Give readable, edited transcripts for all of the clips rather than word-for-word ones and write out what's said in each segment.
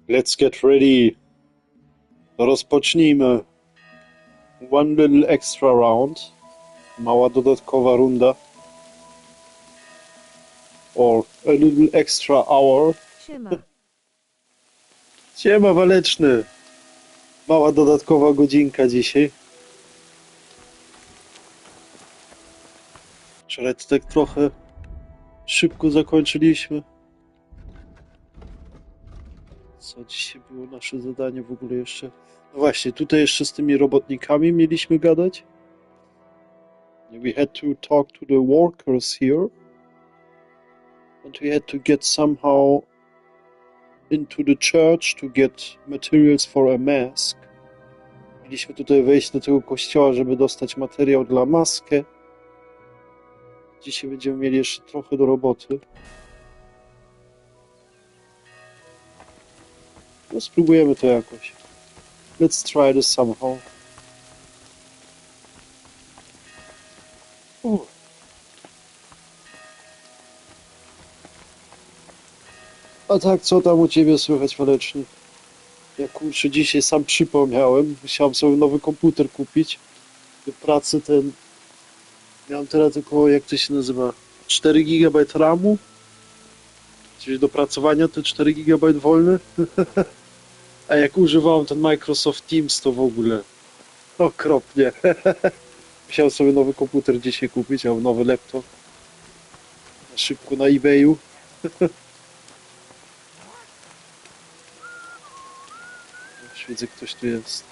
Let's get ready. Rozpocznijmy. One little extra round. Mała dodatkowa runda. Or a little extra hour. Siema. Siema waleczny. Mała dodatkowa godzinka dzisiaj. Wczoraj to tak trochę szybko zakończyliśmy. Co dzisiaj było nasze zadanie w ogóle jeszcze? No właśnie, tutaj jeszcze z tymi robotnikami mieliśmy gadać. We had to talk to the workers here. And we had to get somehow into the church to get materials for a mask. Mieliśmy tutaj wejść do tego kościoła, żeby dostać materiał dla maskę. Dzisiaj będziemy mieli jeszcze trochę do roboty. No spróbujemy to jakoś. Let's try this somehow. A tak, co tam u ciebie słychać, waleczny? Ja kurczę, dzisiaj sam przypomniałem. Musiałem sobie nowy komputer kupić. Do pracy ten... Miałem teraz tylko, jak to się nazywa? 4 GB RAMu. Czyli do pracowania te 4 GB wolne. A jak używałem ten Microsoft Teams, to w ogóle okropnie. Musiałem sobie nowy komputer dzisiaj kupić, mam nowy laptop. Na szybko na eBayu. Już widzę, ktoś tu jest.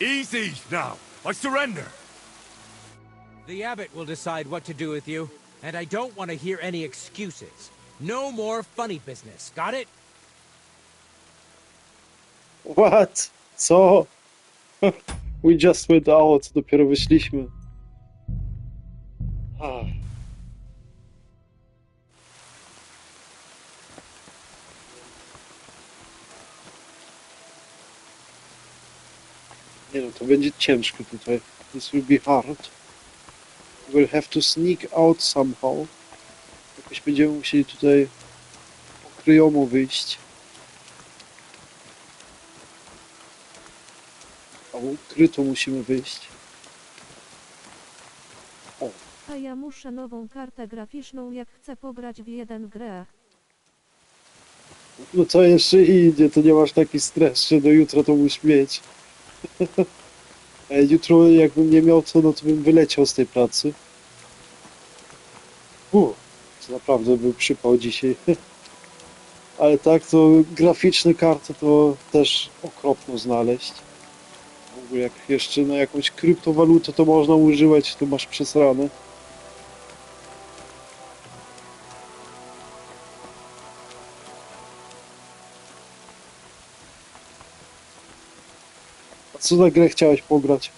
Easy now. I surrender. The abbot will decide what to do with you, and I don't want to hear any excuses. No more funny business, got it? What? Co? We just went out. Dopiero wyszliśmy. Nie no, to będzie ciężko tutaj. This will be hard. We'll have to sneak out somehow. Jakoś będziemy musieli tutaj po kryjomu wyjść. Albo ukryto musimy wyjść. O. A ja muszę nową kartę graficzną, jak chcę pograć w jeden grę. No co jeszcze idzie, to nie masz taki stres, że do jutra to musisz mieć. A jutro jakbym nie miał co, no to bym wyleciał z tej pracy. To naprawdę był przypał dzisiaj. Ale tak, to graficzne karty to też okropno znaleźć. W ogóle jak jeszcze na jakąś kryptowalutę to można używać, to masz przesrane. A co za grę chciałeś pograć?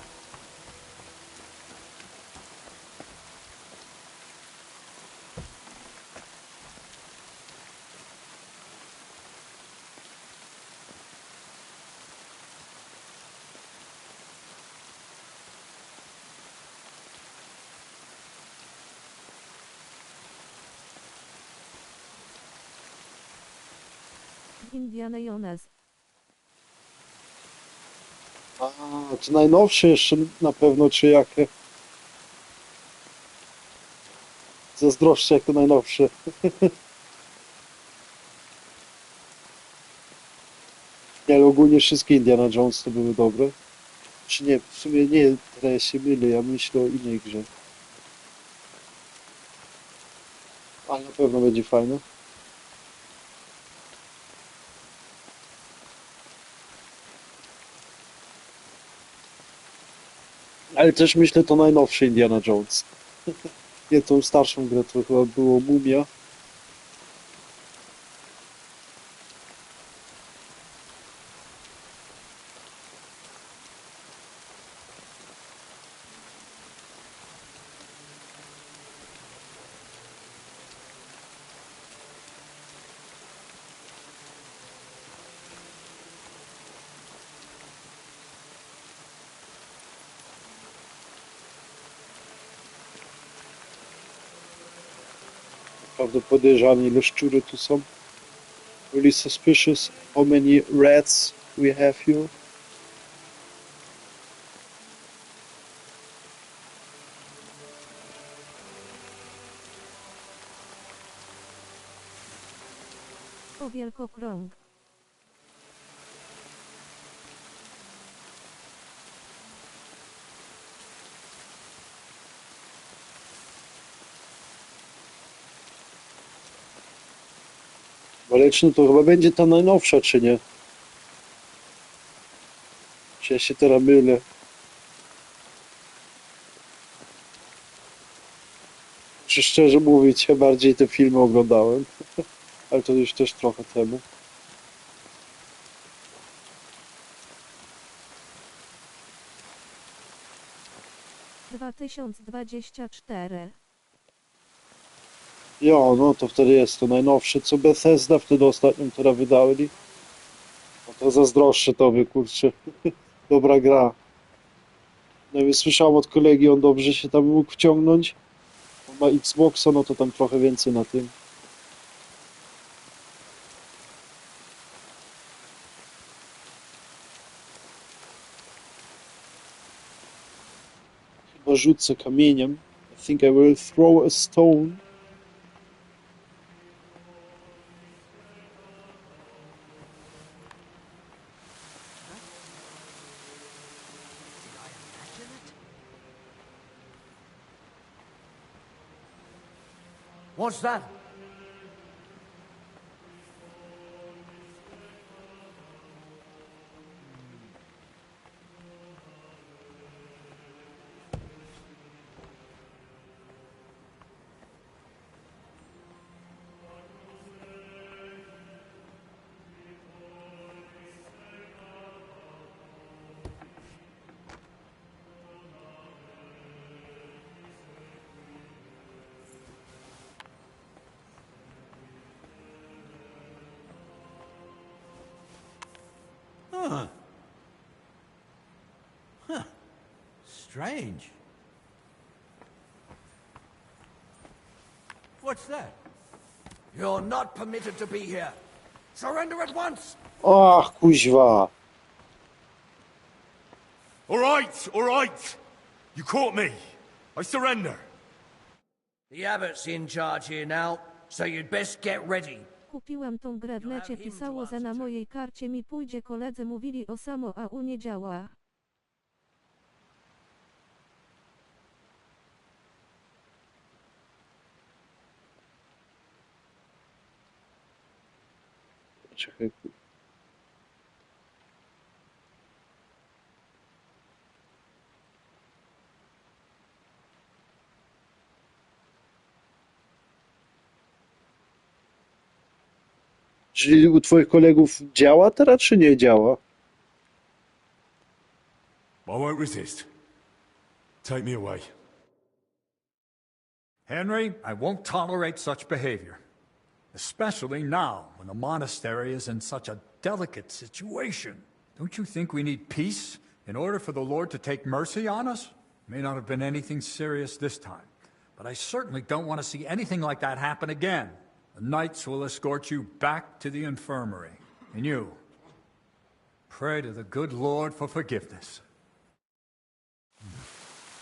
Indiana Jones. A, to najnowsze jeszcze na pewno, czy jakie? Zazdroszczę jako najnowsze. Nie, ale ogólnie wszystkie Indiana Jones to były dobre. Czy nie, w sumie nie, teraz ja się mylę, ja myślę o innej grze. Ale na pewno będzie fajne. Ale też myślę to najnowszy Indiana Jones. Nie, tą starszą grę to chyba było Mumia. Naprawdę podejrzane, ile szczury tu są. Really suspicious how many rats we have here. O wielkokrąg. Waleczny to chyba będzie ta najnowsza, czy nie? Czy ja się teraz mylę? Czy szczerze mówiąc, ja bardziej te filmy oglądałem, ale to już też trochę temu. - 2024. Ja, no to wtedy jest to najnowsze, co Bethesda wtedy ostatnio teraz wydali. No to zazdroszczę tobie, kurczę. Dobra gra. No słyszałem od kolegi, on dobrze się tam mógł wciągnąć. On ma Xboxa, no to tam trochę więcej na tym. Chyba rzucę kamieniem. I think I will throw a stone. What's that? Huh. Huh. Strange. What's that? You're not permitted to be here. Surrender at once. Ach, kuźwa. All right, all right. You caught me. I surrender. The abbot's in charge here now, so you'd best get ready. Kupiłem tą grę w necie, pisało, że na mojej karcie mi pójdzie, koledzy mówili o samo, a u nie działa. Czekaj. Czyli u twoich kolegów działa teraz, czy nie działa? I won't resist. Take me away. Henry, I won't tolerate such behavior. Especially now, when the monastery is in such a delicate situation. Don't you think we need peace in order for the Lord to take mercy on us? May not have been anything serious this time, but I certainly don't want to see anything like that happen again. The knights will escort you back to the infirmary. And you, pray to the good Lord for forgiveness.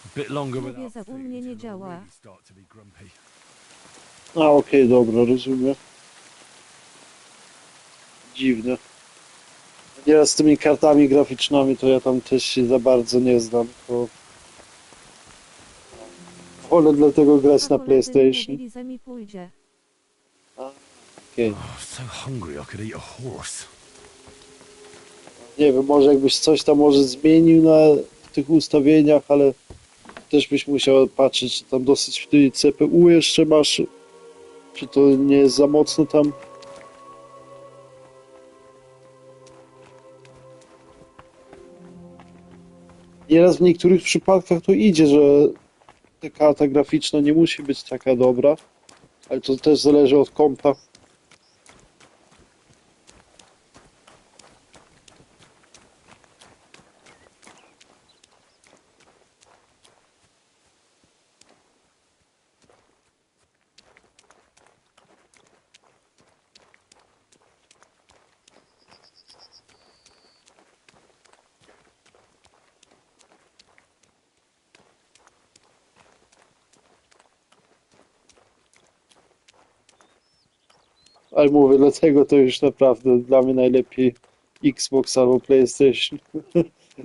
A bit longer Mówię, without że u mnie nie działa. really start to be grumpy. A, okej, dobra, rozumiem. Dziwne. Nieraz z tymi kartami graficznymi to ja tam też się za bardzo nie znam, to wolę dlatego grać A na koledzy mi PlayStation. mówili, że mi pójdzie. Okej. Oh, so hungry I could eat a horse. Nie wiem, może jakbyś coś tam może zmienił w tych ustawieniach, ale też byś musiał patrzeć, czy tam dosyć w tej CPU jeszcze masz, czy to nie jest za mocno tam. Nieraz w niektórych przypadkach to idzie, że ta karta graficzna nie musi być taka dobra, ale to też zależy od kompa. Ale mówię, dlatego to już naprawdę dla mnie najlepiej Xbox albo PlayStation.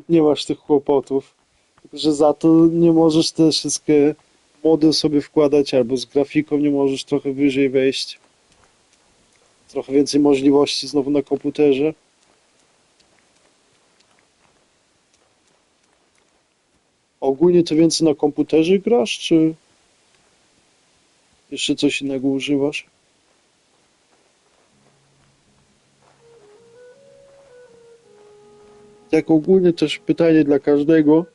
Nie masz tych kłopotów. Tylko że za to nie możesz te wszystkie mody sobie wkładać, albo z grafiką nie możesz trochę wyżej wejść. Trochę więcej możliwości znowu na komputerze. Ogólnie to więcej na komputerze grasz, czy jeszcze coś innego używasz? Tak ogólnie też pytanie dla każdego.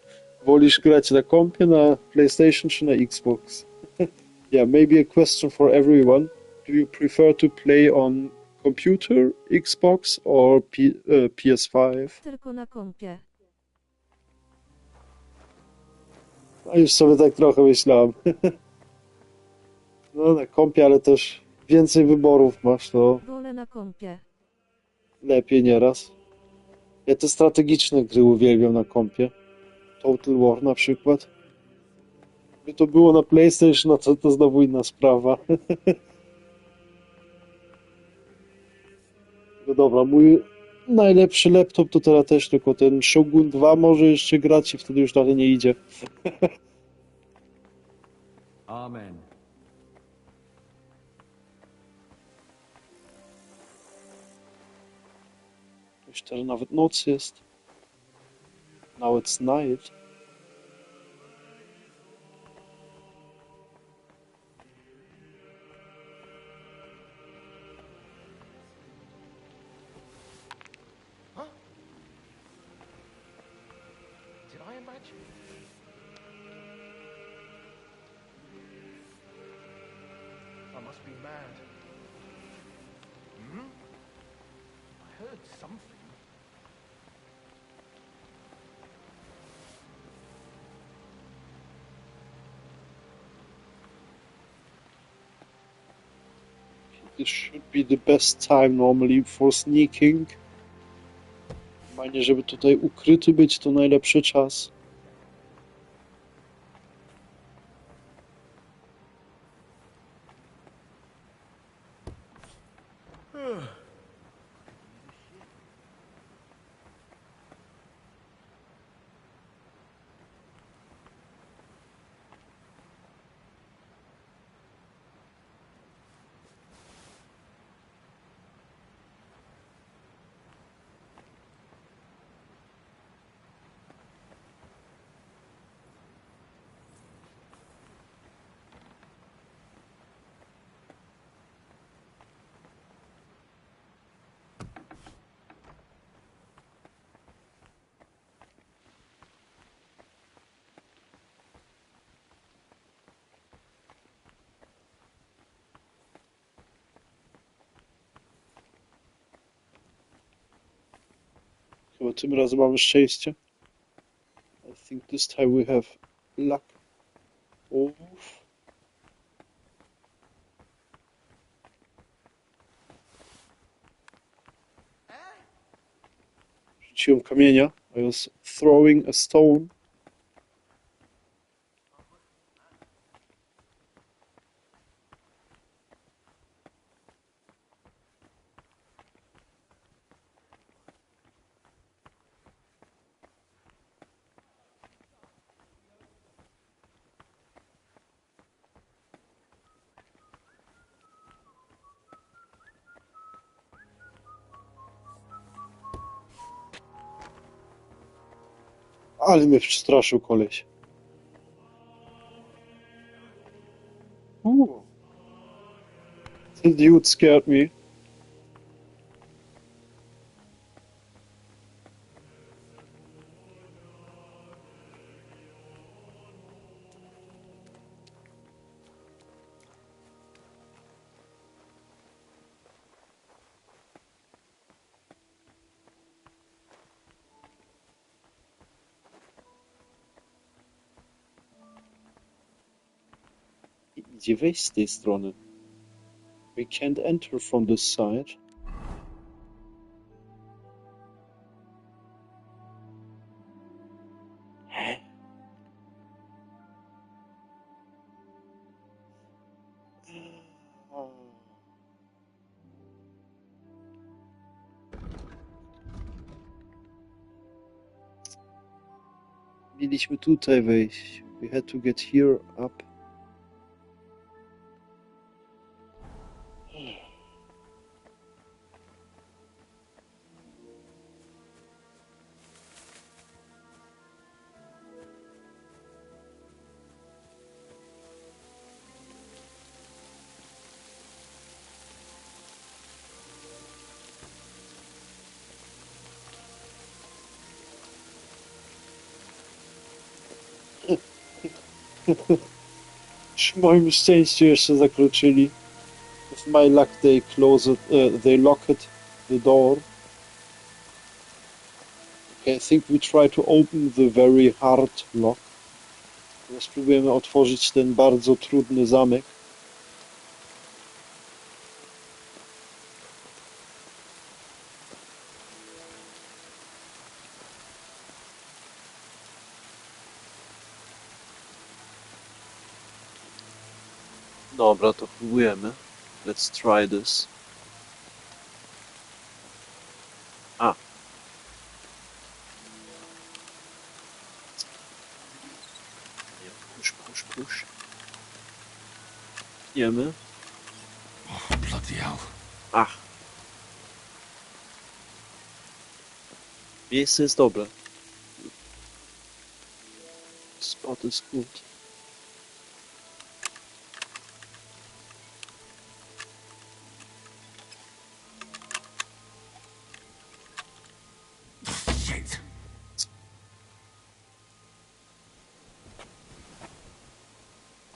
Wolisz grać na kompie, na PlayStation czy na Xbox? Yeah, maybe a question for everyone. Do you prefer to play on computer, Xbox or PS5? Tylko na kompie. A już sobie tak trochę myślałem. No na kompie, ale też więcej wyborów masz, to Wolę na kompie. lepiej nieraz. Ja te strategiczne gry uwielbiam na kompie. Total War na przykład. Gdyby to było na PlayStation, no to znowu inna sprawa. No dobra, mój najlepszy laptop to teraz też tylko ten Shogun 2 może jeszcze grać i wtedy już dalej nie idzie. Amen. Już teraz nawet noc jest. Now it's night. Did I imagine? I must be mad. Hmm? I heard something. This should be the best time normally for sneaking. Fajnie, żeby tutaj ukryty być, to najlepszy czas. Chyba tym razem mamy szczęście. I think this time we have luck. Uff. Rzuciłem kamienia. I was throwing a stone. Ale mnie przestraszył koleś. The dude scared me. Gdzie wejść z tej strony? We can't enter from this side. Mieliśmy tutaj wejść. We had to get here up. Przy moim szczęściu jeszcze zakroczyli. With my luck they locked the door. Okay, I think we try to open the very hard lock. Teraz spróbujemy otworzyć ten bardzo trudny zamek. Dobra, to próbujemy. Let's try this. A. Push. Jemy. Oh, bloody hell. Ach. Miejsce jest dobre. Spot is good. Shit.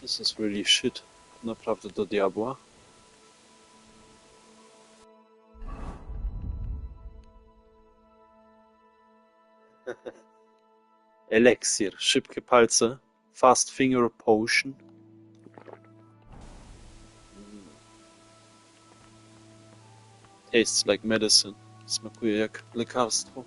This is really shit. Naprawdę do diabła. Eliksir. Szybkie palce. Fast finger potion. Tastes like medicine. Smakuje jak lekarstwo.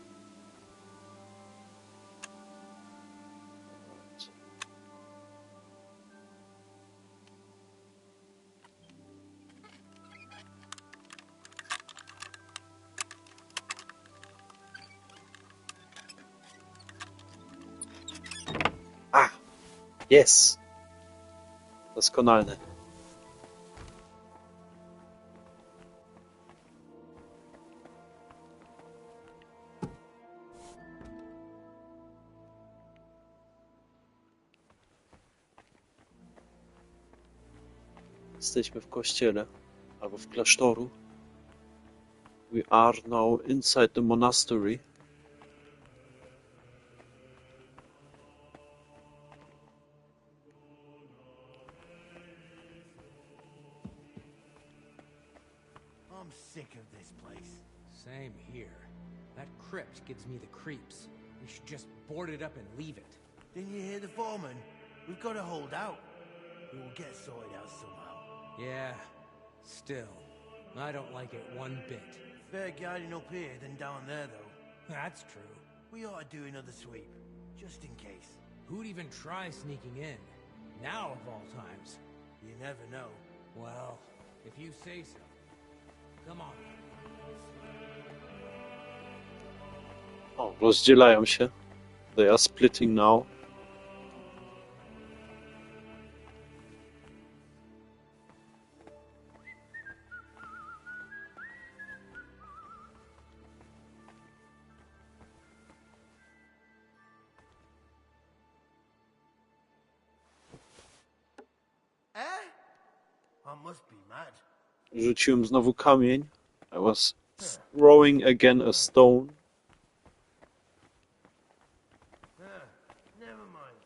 Yes! Doskonalne. Jesteśmy w kościele, albo w klasztoru. We are now inside the monastery. I'm sick of this place. Same here. That crypt gives me the creeps. We should just board it up and leave it. Didn't you hear the foreman? We've got to hold out. We will get sorted out somehow. Yeah, still, I don't like it one bit. Better guiding up here than down there, though. That's true. We ought to do another sweep, just in case. Who'd even try sneaking in? Now of all times. You never know. Well, if you say so. Come on. O, rozdzielają się. They are splitting now. I must be mad. Rzuciłem znowu kamień. I was throwing again a stone. Never mind.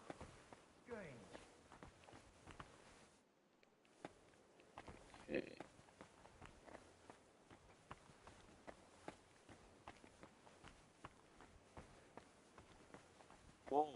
Strange. Okay. Wow.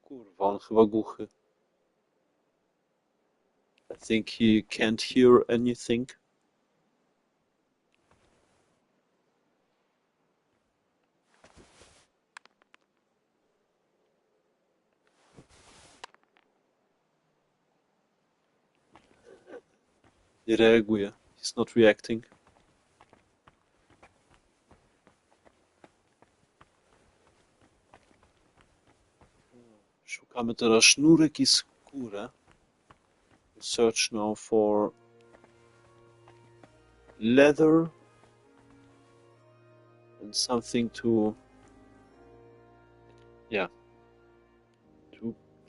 Kurwa, on chyba głuchy. I think he can't hear anything. Nie reaguje. He's not reacting. Szukamy teraz sznurek i skórę. Search now for leather and something to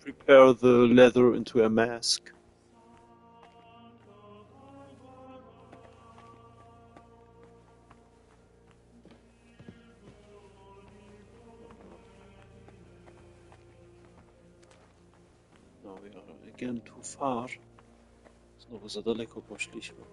prepare the leather into a mask. No, we are again too far. Znowu za daleko poszliśmy.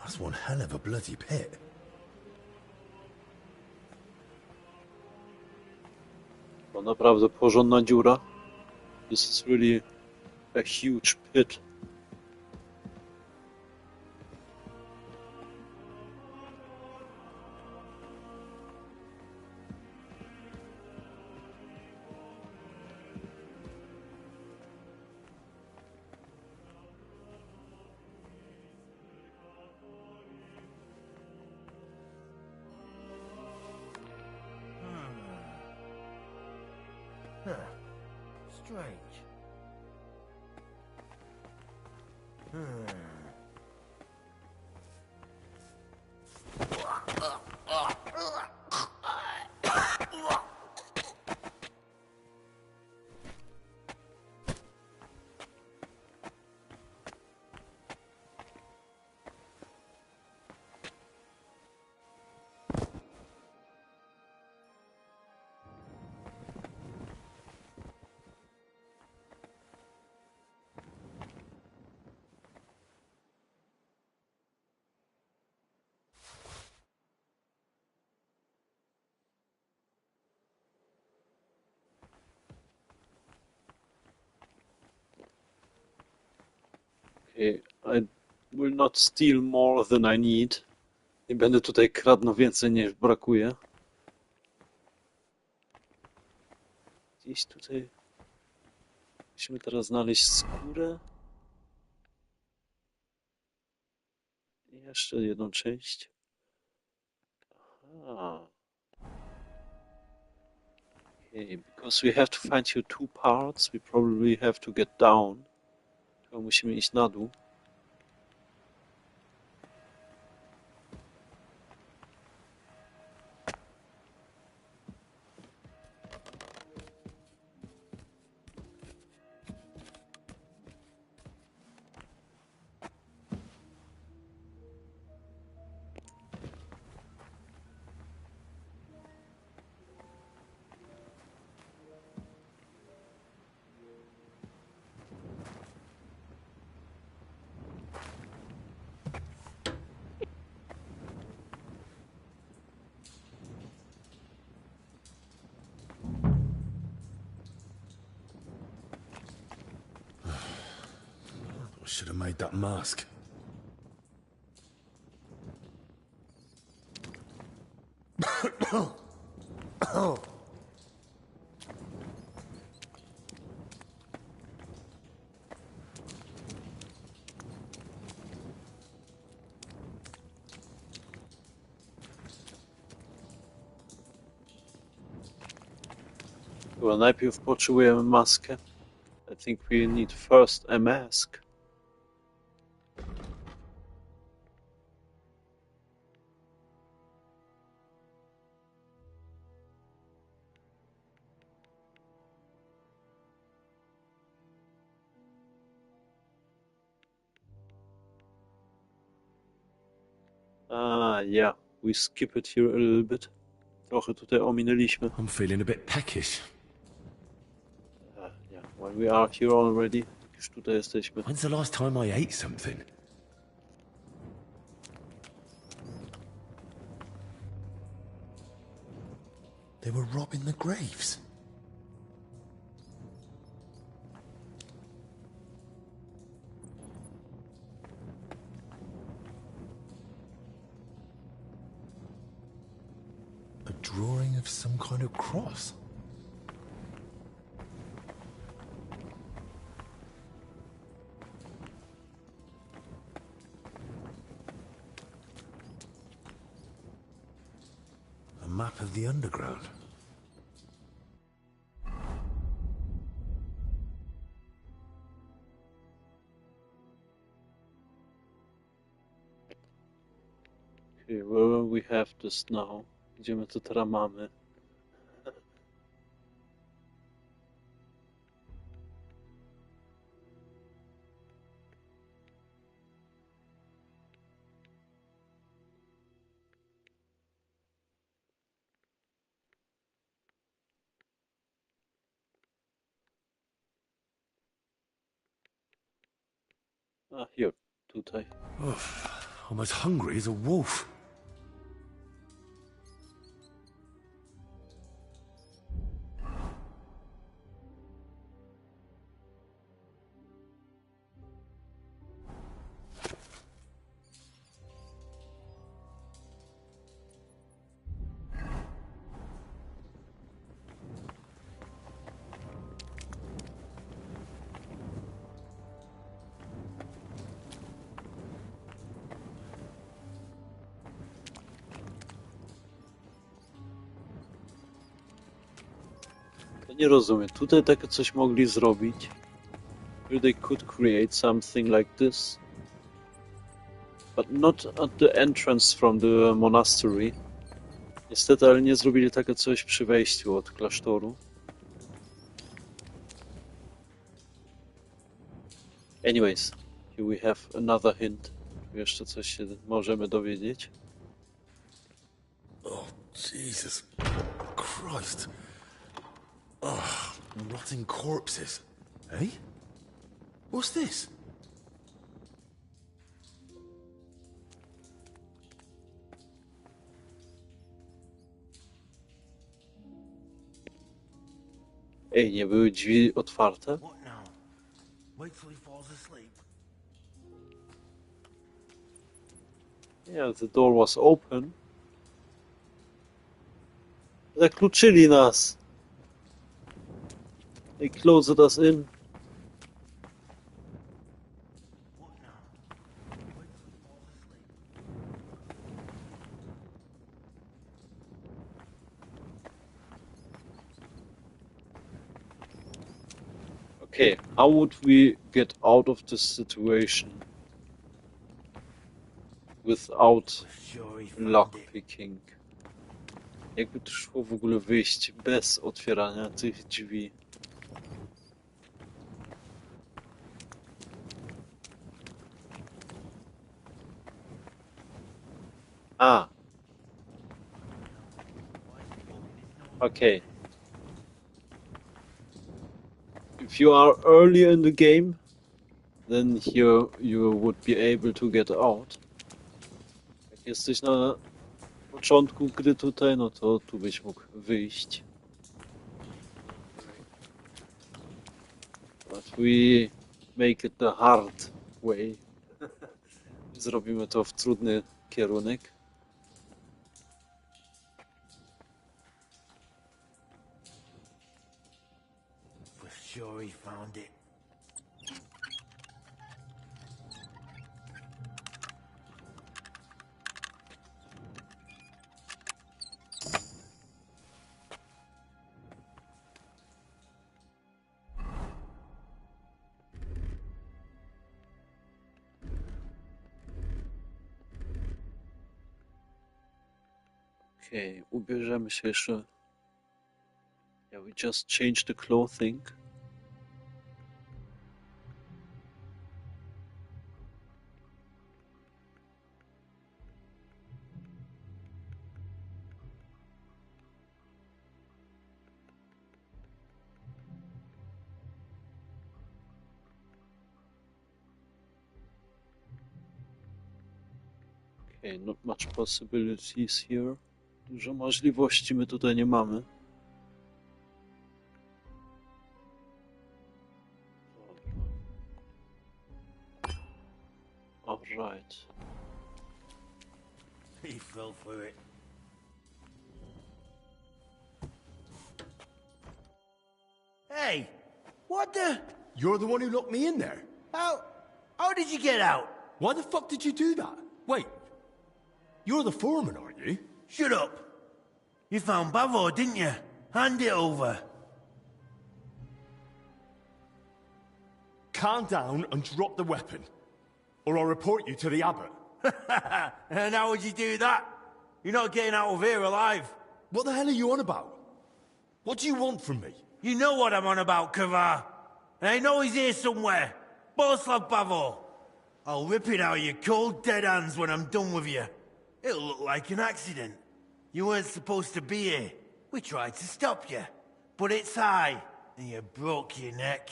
That's one hell of a bloody pit. To naprawdę porządna dziura. This is really a huge pit. Strange. Okay, I will not steal more than I need. Nie będę tutaj kradł więcej niż brakuje. Gdzieś tutaj musimy teraz znaleźć skórę. I jeszcze jedną część. Aha. Okay, because we have to find here two parts, we probably have to get down. Tylko musimy iść na dół. Should have made that mask. Chyba najpierw potrzebujemy maskę. I think we need first a mask. Yeah, we skip it here a little bit. Trochę tutaj ominęliśmy. I'm feeling a bit peckish. Yeah, when we are here already, już tutaj jesteśmy. When's the last time I ate something? They were robbing the graves. A drawing of some kind of cross. A map of the underground. Okay, where we have this now? Gdzie my to teraz mamy? A, here, tutaj. I'm as hungry as a wolf. To nie rozumiem. Tutaj takie coś mogli zrobić. Here they could create something like this. But not at the entrance from the monastery. Niestety, ale nie zrobili takie coś przy wejściu od klasztoru. Anyways, here we have another hint. Tu jeszcze coś się możemy dowiedzieć. Oh, Jesus Christ. Oh, rotting corpses. Eh? What's this? Ej, nie były drzwi otwarte? What now? Wait till he falls asleep. Yeah, the door was open. Zakluczyli nas. They closed us in. What now? Wait till he falls asleep. Okay, how would we get out of this situation without Sure he found it. lockpicking? Jakby to szło w ogóle wyjść bez otwierania tych drzwi? A. Okay. If you are early in the game, then here you would be able to get out. Jak jesteś na początku gry tutaj, no to tu byś mógł wyjść. But we make it the hard way. Zrobimy to w trudny kierunek. For sure he found it. Okej, ubierzemy się jeszcze. Yeah, we just changed the clothing. Okay, not much possibilities here. Dużo możliwości my tutaj nie mamy. Alright. He fell for it. Hey, what the? You're the one who locked me in there. How did you get out? Why the fuck did you do that? Wait, you're the foreman, aren't you? Shut up. You found Bavo, didn't you? Hand it over. Calm down and drop the weapon, or I'll report you to the abbot. And how would you do that? You're not getting out of here alive. What the hell are you on about? What do you want from me? You know what I'm on about, Kavar. And I know he's here somewhere. Boslav Bavo. I'll rip it out of your cold, dead hands when I'm done with you. It'll look like an accident. You weren't supposed to be here. We tried to stop you. But it's high, and you broke your neck.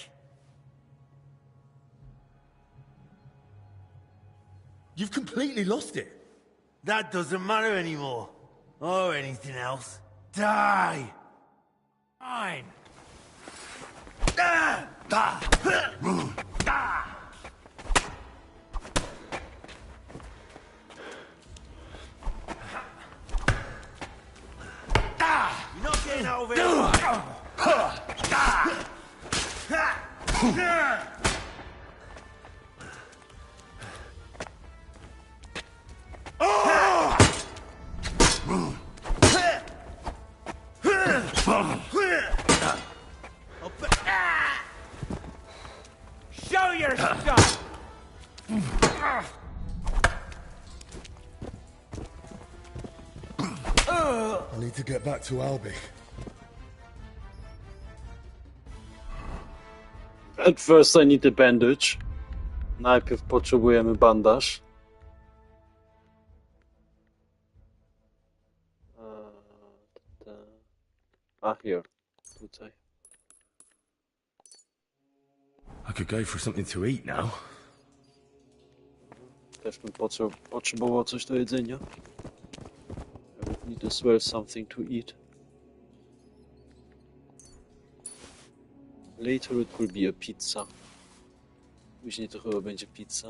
You've completely lost it. That doesn't matter anymore. Or anything else. Die! Fine. Ah! Ah! Ah! You're not getting out of here. Show your stuff! I need to get back to Albi. At first I need a bandage. Najpierw potrzebujemy bandaż. Here. Tutaj. I could go for something to eat now. Też bym potrzebował coś do jedzenia. I would need as well something to eat. Later it will be a pizza. Później to chyba będzie pizza.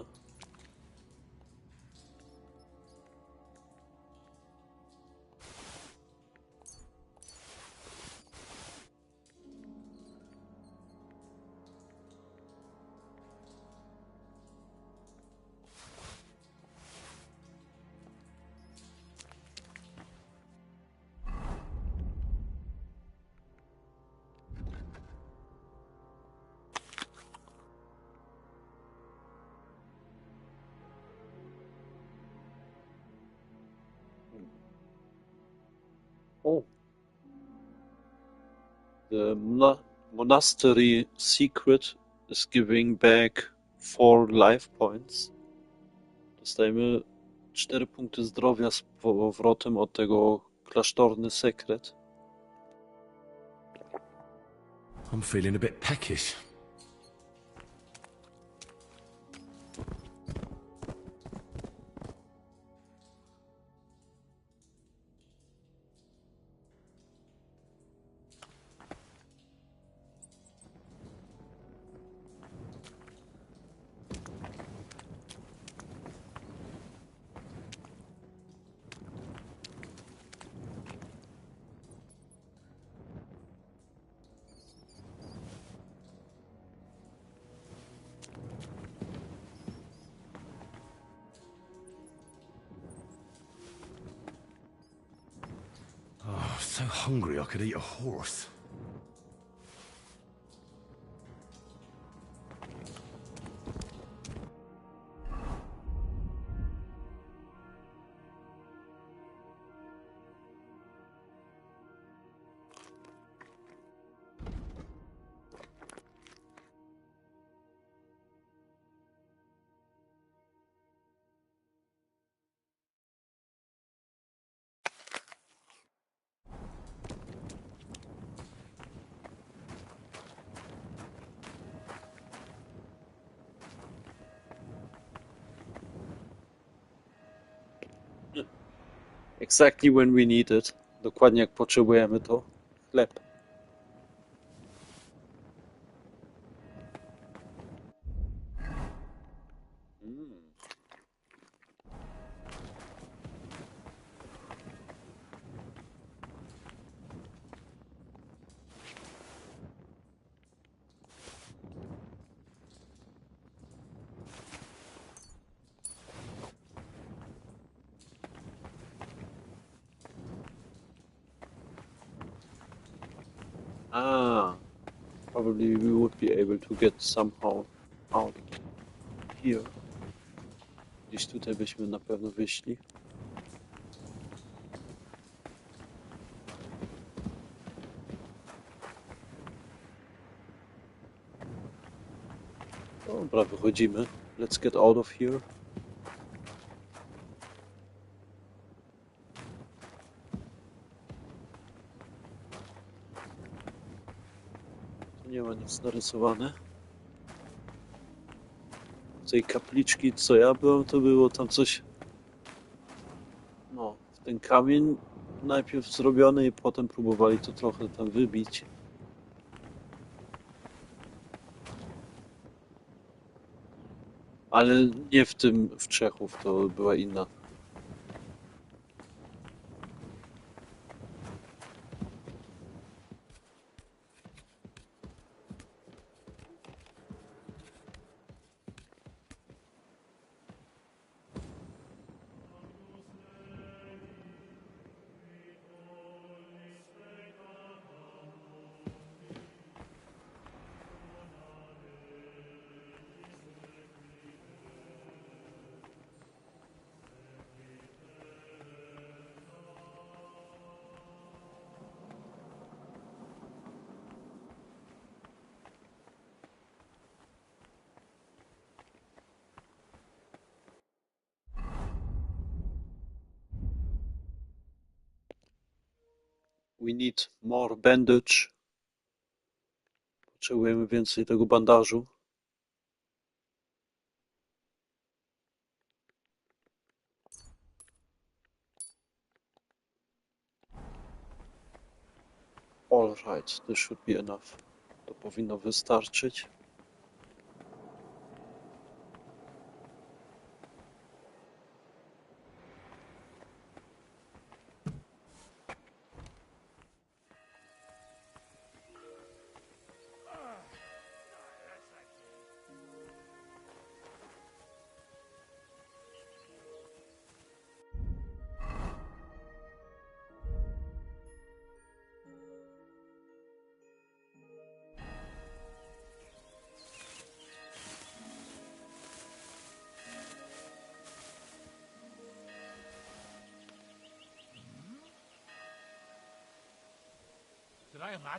Oh. The monastery secret is giving back 4 life points. Dostajemy 4 punkty zdrowia z powrotem od tego klasztorny sekret. I'm feeling a bit peckish. Oh, so hungry I could eat a horse. Exactly when we need it. Dokładnie jak potrzebujemy to. Chleb. Probably we would be able to get somehow out here. Gdzieś tutaj byśmy na pewno wyszli. Dobra, wychodzimy. Let's get out of here. Tu nie ma nic narysowane. Z tej kapliczki, co ja byłem, to było tam coś... No, w ten kamień najpierw zrobiony i potem próbowali to trochę tam wybić. Ale nie w tym w Czechów, to była inna. We need more bandage. Potrzebujemy więcej tego bandażu. All right, this should be enough. To powinno wystarczyć.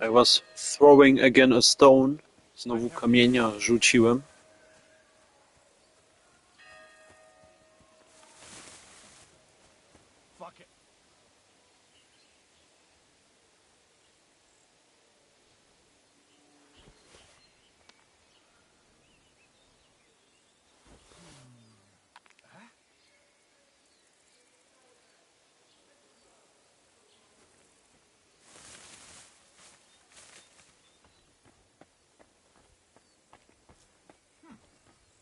I was throwing again a stone. Znowu kamienia rzuciłem. Fuck it.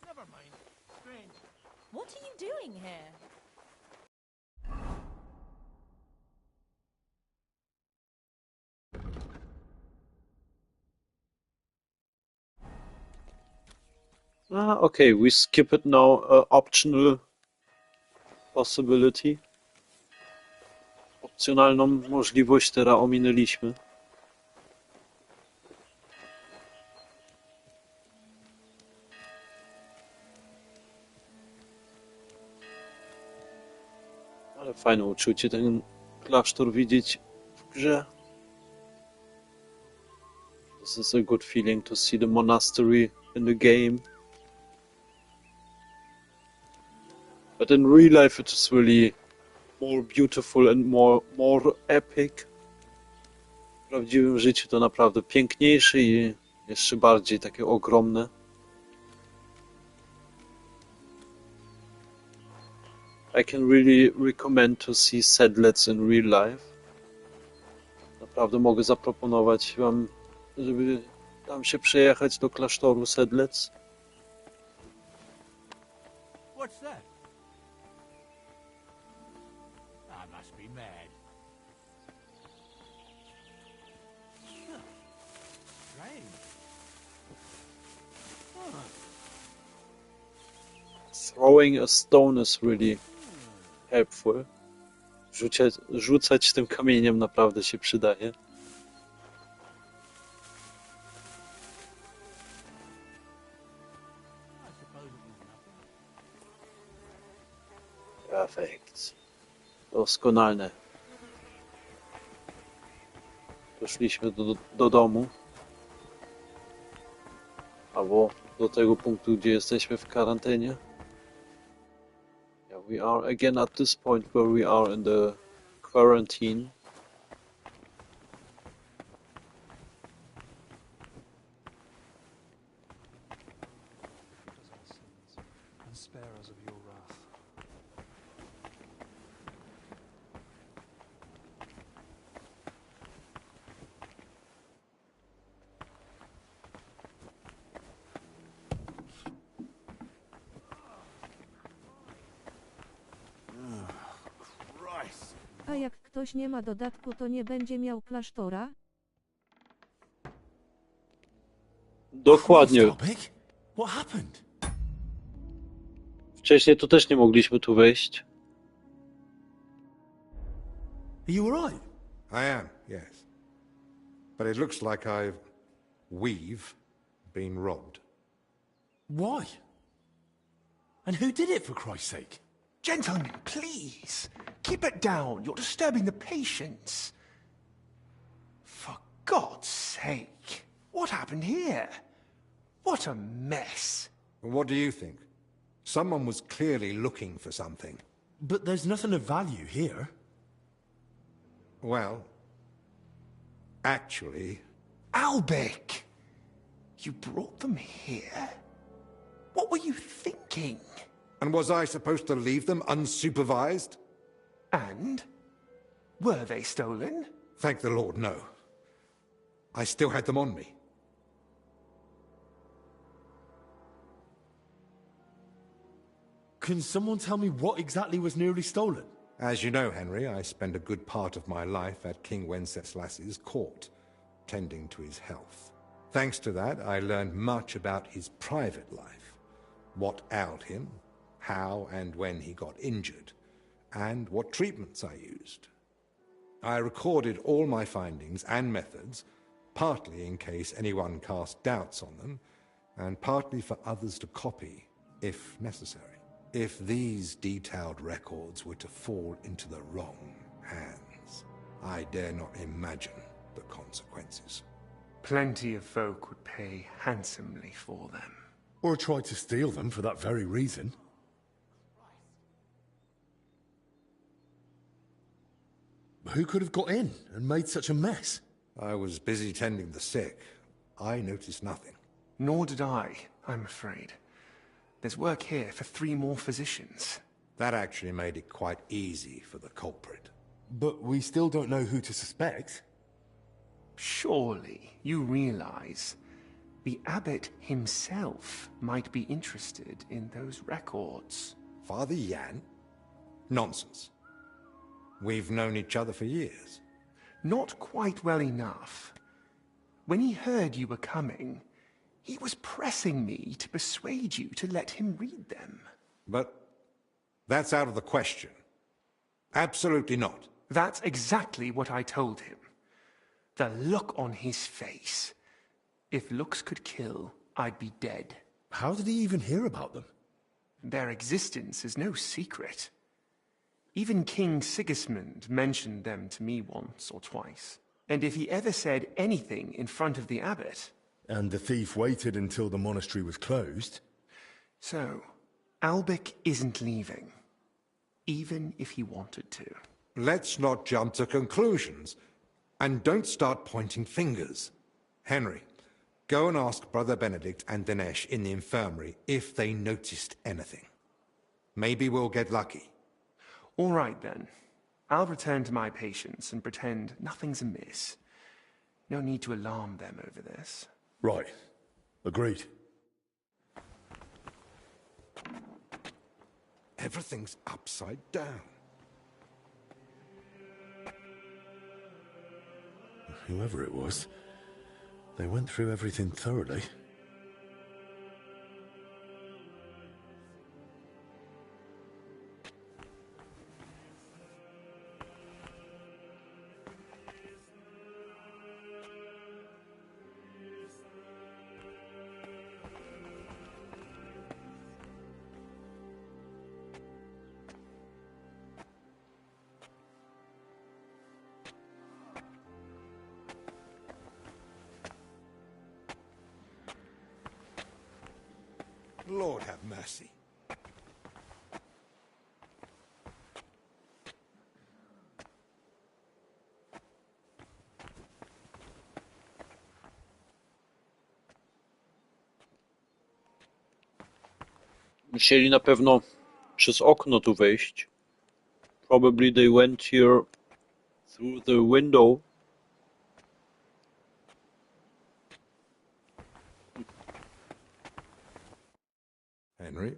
Never mind. Strange. What are you doing here? Okay, we skip it now. Optional possibility. Opcjonalną możliwość teraz ominęliśmy. Ale fajne uczucie ten klasztor widzieć w grze. This is a good feeling to see the monastery in the game. But in real life it is really more beautiful and more epic. W prawdziwym życiu to naprawdę piękniejsze i jeszcze bardziej takie ogromne. I can really recommend to see Sedletz in real life. Naprawdę mogę zaproponować wam, żeby tam się przejechać do klasztoru Sedletz. What's that? I must be mad. Huh. Strange. Huh. Throwing a stone is really helpful. Rzucać tym kamieniem naprawdę się przydaje. Perfekt. Doskonale. Doszliśmy do domu. Albo do tego punktu, gdzie jesteśmy w karantenie. Yeah, we are again at this point where we are in the quarantine. And spare us of your wrath. Christ. A jak ktoś nie ma dodatku, to nie będzie miał klasztora? Dokładnie. Topic? What happened? Wcześniej tu też nie mogliśmy tu wejść. Are you alright? I am, yes. But it looks like we've been robbed. Why? And who did it, for Christ's sake? Gentlemen, please. Keep it down. You're disturbing the patients. For God's sake. What happened here? What a mess. What do you think? Someone was clearly looking for something. But there's nothing of value here. Well, actually... Albic! You brought them here? What were you thinking? And was I supposed to leave them unsupervised? And? Were they stolen? Thank the Lord, no. I still had them on me. Can someone tell me what exactly was nearly stolen? As you know, Henry, I spent a good part of my life at King Wenceslas's court, tending to his health. Thanks to that, I learned much about his private life, what ailed him, how and when he got injured, and what treatments I used. I recorded all my findings and methods, partly in case anyone cast doubts on them, and partly for others to copy, if necessary. If these detailed records were to fall into the wrong hands, I dare not imagine the consequences. Plenty of folk would pay handsomely for them. Or tried to steal them for that very reason. Who could have got in and made such a mess? I was busy tending the sick. I noticed nothing. Nor did I, I'm afraid. There's work here for 3 more physicians. That actually made it quite easy for the culprit. But we still don't know who to suspect. Surely you realize the abbot himself might be interested in those records. Father Jan? Nonsense. We've known each other for years. Not quite well enough. When he heard you were coming, he was pressing me to persuade you to let him read them. But that's out of the question. Absolutely not. That's exactly what I told him. The look on his face. If looks could kill, I'd be dead. How did he even hear about them? Their existence is no secret. Even King Sigismund mentioned them to me once or twice. And if he ever said anything in front of the abbot... And the thief waited until the monastery was closed. So, Albic isn't leaving. Even if he wanted to. Let's not jump to conclusions. And don't start pointing fingers. Henry, go and ask Brother Benedict and Dinesh in the infirmary if they noticed anything. Maybe we'll get lucky. All right, then. I'll return to my patients and pretend nothing's amiss. No need to alarm them over this. Right. Agreed. Everything's upside down. Whoever it was, they went through everything thoroughly. Lord have mercy. Musieli na pewno przez okno tu wejść. Probably they went here through the window. Henry,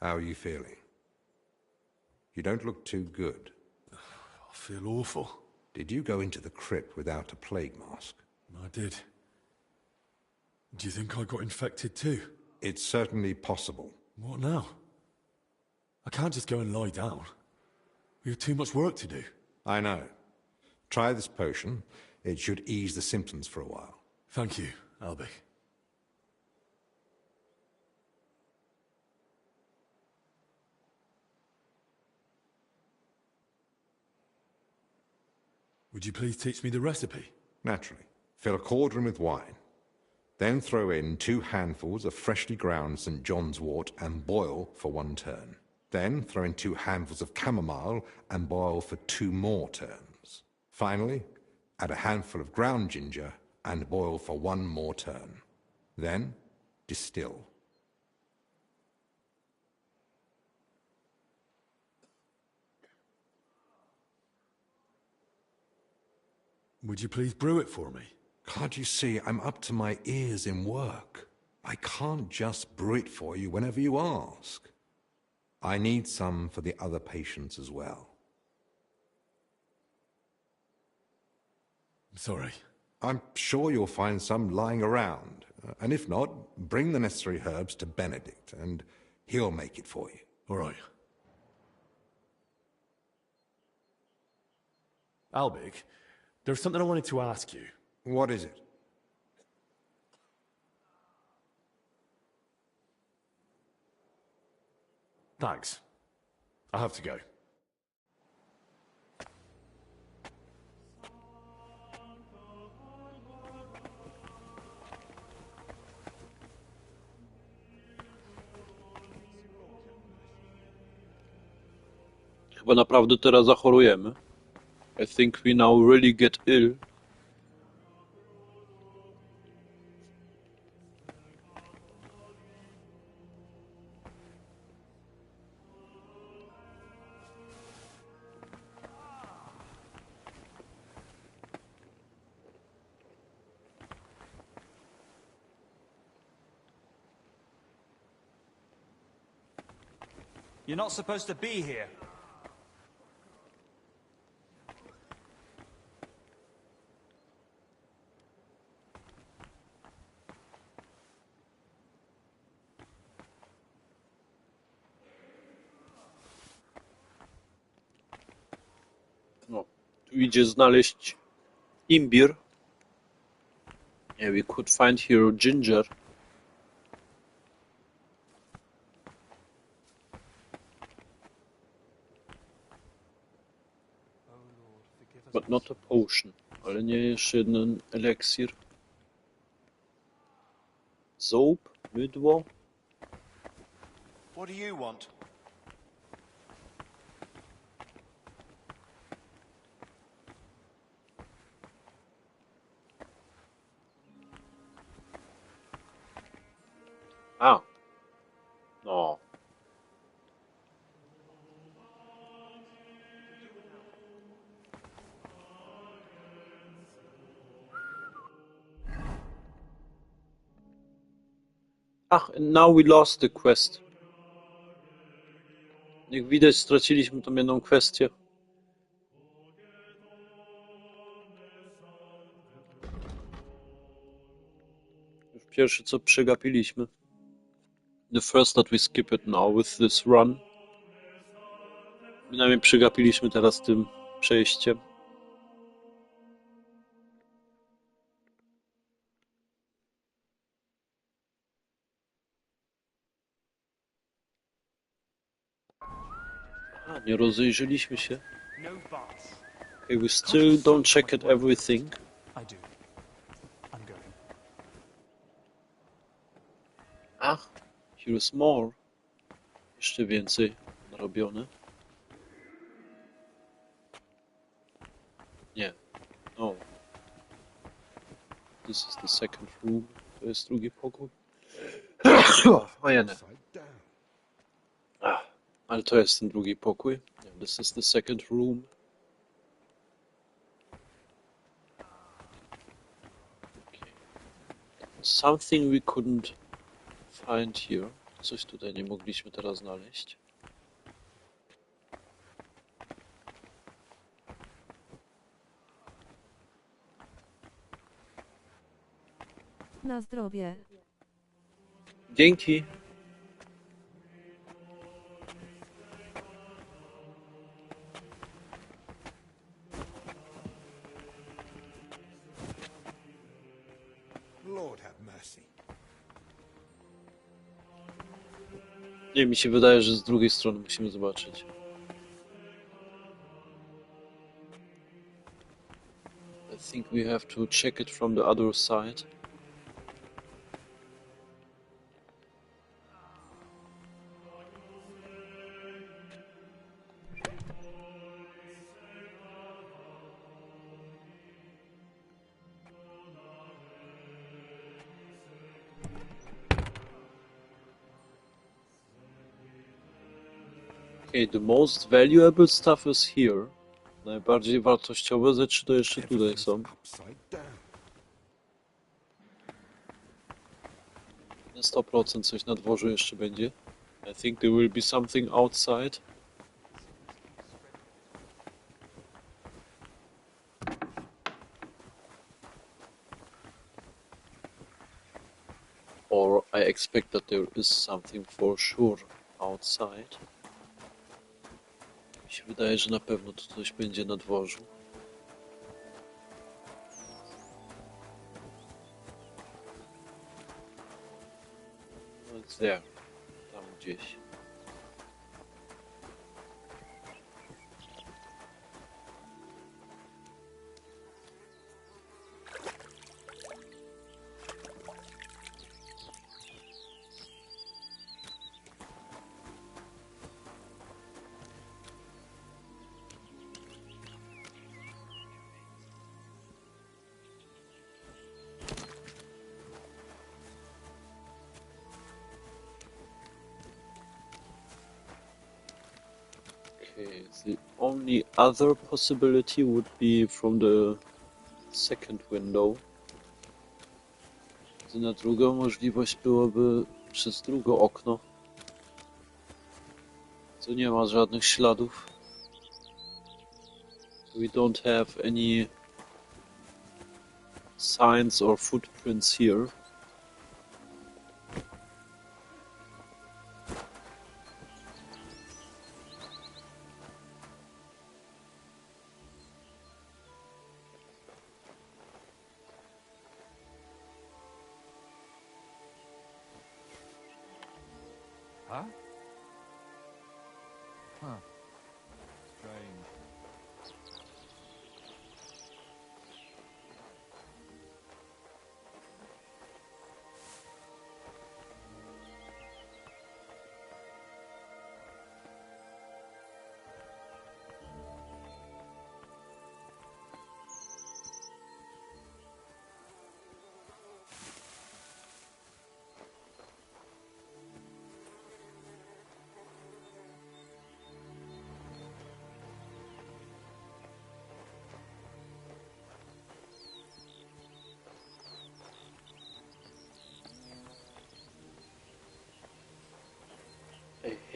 how are you feeling? You don't look too good. I feel awful. Did you go into the crypt without a plague mask? I did. Do you think I got infected too? It's certainly possible. What now? I can't just go and lie down. We have too much work to do. I know. Try this potion. It should ease the symptoms for a while. Thank you, Albie. Would you please teach me the recipe? Naturally. Fill a cauldron with wine. Then throw in 2 handfuls of freshly ground St. John's wort and boil for 1 turn. Then throw in 2 handfuls of chamomile and boil for 2 more turns. Finally, add a handful of ground ginger and boil for 1 more turn. Then, distill. Would you please brew it for me? Can't you see I'm up to my ears in work? I can't just brew it for you whenever you ask. I need some for the other patients as well. Sorry. I'm sure you'll find some lying around. And if not, bring the necessary herbs to Benedict, and he'll make it for you. All right. Albig, there's something I wanted to ask you. What is it? Thanks. I have to go. Chyba naprawdę teraz zachorujemy. I think we now really get ill. You're not supposed to be here. No, tu idzie znaleźć imbir. Yeah, we could find here ginger. But not a potion. Ale nie jeszcze jeden eliksir. Soap, mydło. What do you want? A. No. Ach, and now we lost the quest. Jak widać, straciliśmy tą jedną kwestię. Już pierwsze co przegapiliśmy. The first that we skip it now with this run. Przynajmniej przegapiliśmy teraz tym przejściem. A, nie rozejrzeliśmy się. Okay, we still don't check it everything. I do. I'm going. Ach, here's more. Jeszcze więcej narobione. Nie. No. This is the second room. To jest drugi pokój. Ojene. Ale to jest ten drugi pokój. This is the second room. Okay. Something we couldn't find here. Coś tutaj nie mogliśmy teraz znaleźć. Na zdrowie. Dzięki. Lord have mercy. Nie, mi się wydaje, że z drugiej strony musimy zobaczyć. I think we have to check it from the other side. Okay, the most valuable stuff is here. Najbardziej wartościowe rzeczy to jeszcze tutaj są. Na 100% coś na dworzu jeszcze będzie. I think there will be something outside. Or I expect that there is something for sure outside. Mi się wydaje, że na pewno tu coś będzie na dworzu. No, it's there. Tam gdzieś. Okay, the only other possibility would be from the second window. Na drugą możliwość byłoby przez drugie okno. Tu nie ma żadnych śladów. We don't have any signs or footprints here. Huh? Huh. Strange.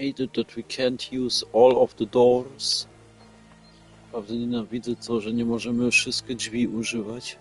hate it that we can't use all of the doors. Naprawdę nienawidzę to, że nie możemy wszystkie drzwi używać.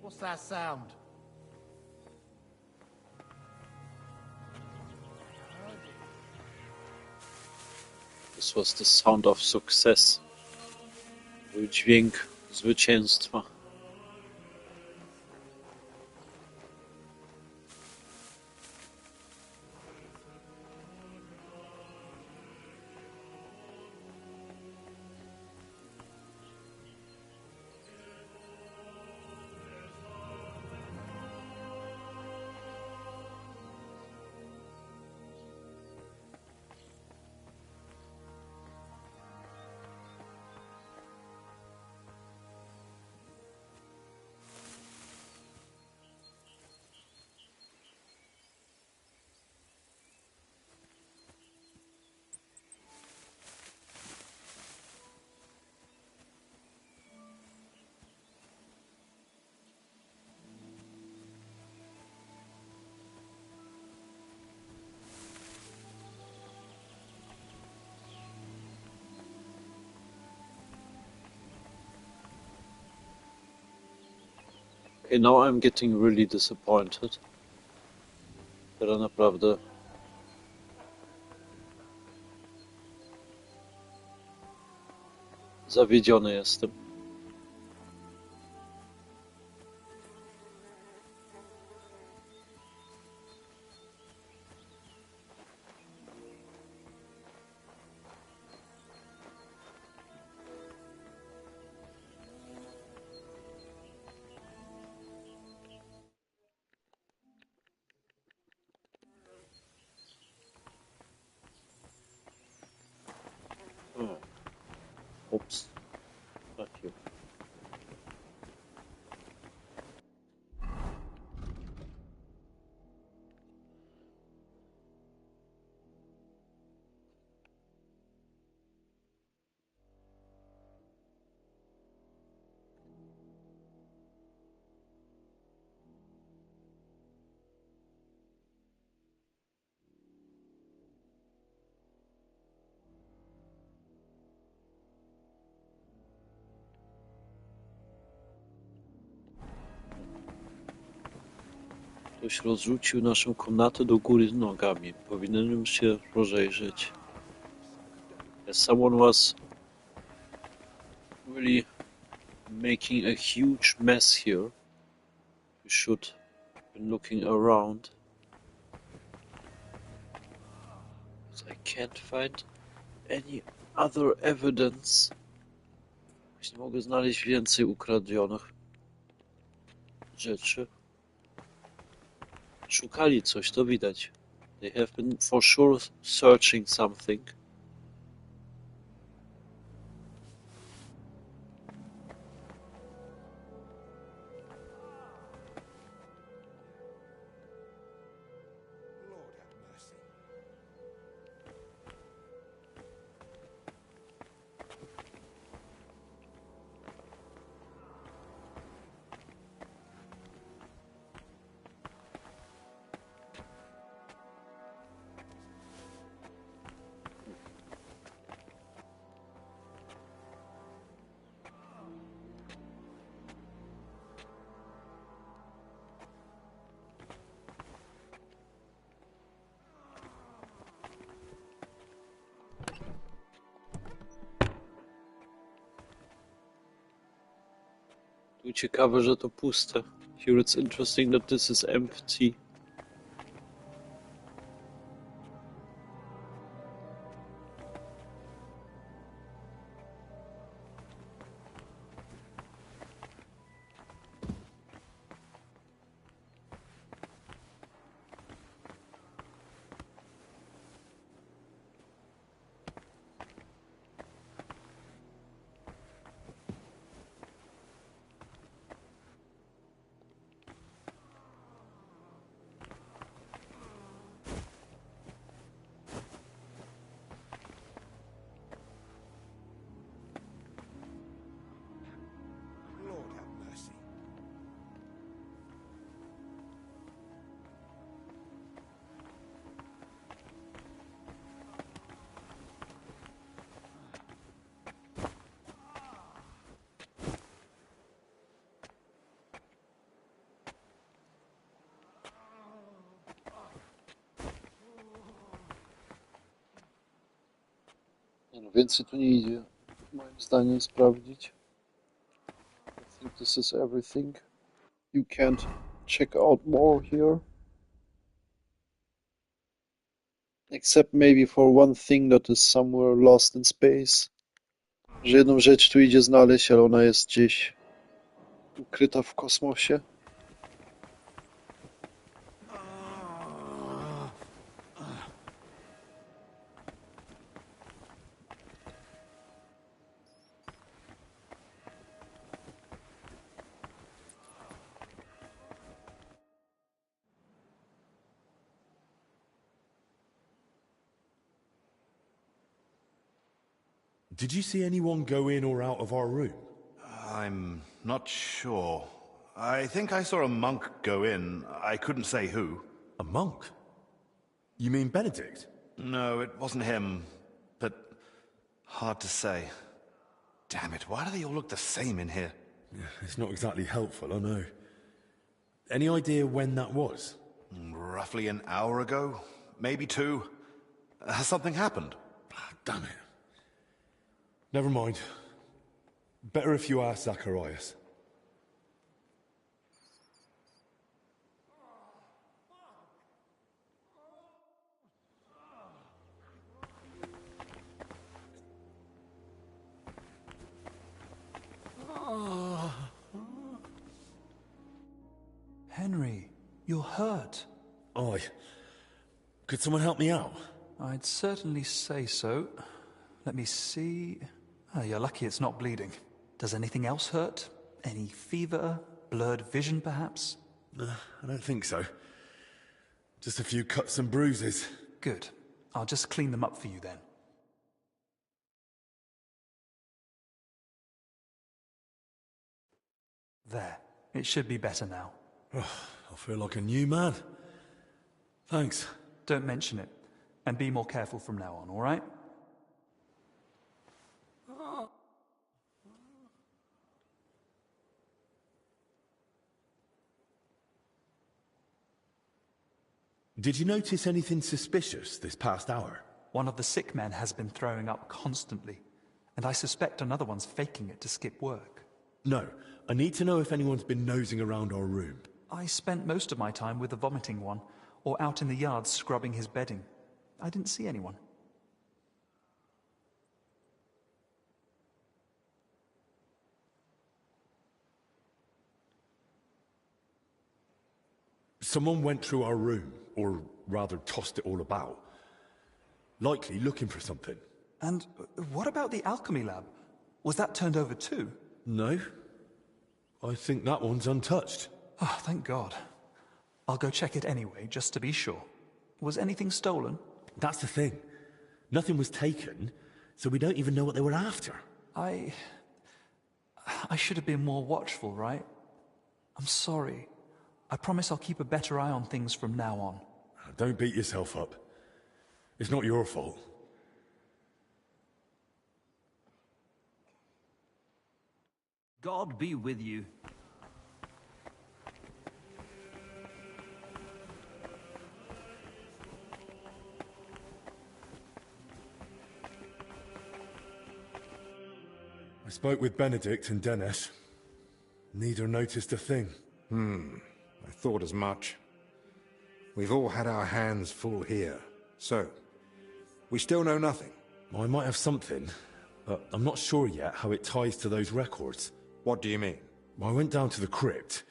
What's that sound? This was the sound of success. Był dźwięk zwycięstwa. Okay, now I'm getting really disappointed. Teraz naprawdę zawiedziony jestem. Oops. Not you. Ktoś rozrzucił naszą komnatę do góry nogami. Powinienem się rozejrzeć. As someone was really making a huge mess here. We should be looking around. But I can't find any other evidence. Nie mogę znaleźć więcej ukradzionych rzeczy. Szukali coś, to widać. They have been for sure searching something. Tu ciekawe, że to puste. Here it's interesting that this is empty. No więcej tu nie idzie, moim zdaniem, sprawdzić. I think this is everything. You can't check out more here. Except maybe for one thing that is somewhere lost in space. Że jedną rzecz tu idzie znaleźć, ale ona jest gdzieś ukryta w kosmosie. Did you see anyone go in or out of our room? I'm not sure. I think I saw a monk go in. I couldn't say who. A monk? You mean Benedict? No, it wasn't him. But hard to say. Damn it, why do they all look the same in here? It's not exactly helpful, I know. Any idea when that was? Roughly an hour ago. Maybe 2. Has something happened? Damn it. Never mind. Better if you ask Zacharias. Henry, you're hurt. Aye. Could someone help me out? I'd certainly say so. Let me see. Oh, you're lucky it's not bleeding. Does anything else hurt? Any fever? Blurred vision, perhaps? I don't think so. Just a few cuts and bruises. Good. I'll just clean them up for you then. There. It should be better now. I feel like a new man. Thanks. Don't mention it. And be more careful from now on, all right? Did you notice anything suspicious this past hour? One of the sick men has been throwing up constantly, and I suspect another one's faking it to skip work. No, I need to know if anyone's been nosing around our room. I spent most of my time with the vomiting one, or out in the yard scrubbing his bedding. I didn't see anyone. Someone went through our room, or rather tossed it all about. Likely looking for something. And what about the alchemy lab? Was that turned over too? No. I think that one's untouched. Oh, thank God. I'll go check it anyway, just to be sure. Was anything stolen? That's the thing. Nothing was taken, so we don't even know what they were after. I should have been more watchful, right? I'm sorry. I promise I'll keep a better eye on things from now on. Don't beat yourself up. It's not your fault. God be with you. I spoke with Benedict and Dennis. Neither noticed a thing. I thought as much. We've all had our hands full here. So, we still know nothing. I might have something, but I'm not sure yet how it ties to those records. What do you mean? I went down to the crypt,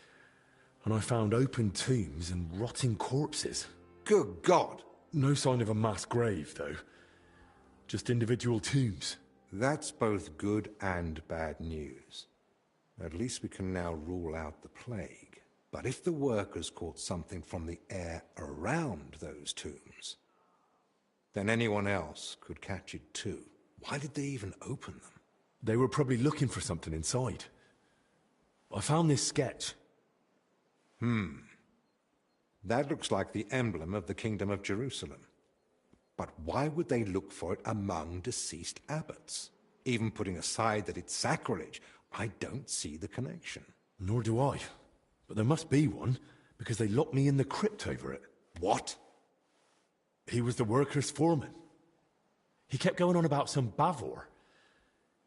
and I found open tombs and rotting corpses. Good God! No sign of a mass grave, though. Just individual tombs. That's both good and bad news. At least we can now rule out the plague. But if the workers caught something from the air around those tombs, then anyone else could catch it too. Why did they even open them? They were probably looking for something inside. I found this sketch. That looks like the emblem of the Kingdom of Jerusalem. But why would they look for it among deceased abbots? Even putting aside that it's sacrilege, I don't see the connection. Nor do I. But there must be one, because they locked me in the crypt over it. What? He was the workers' foreman. He kept going on about some Bavor.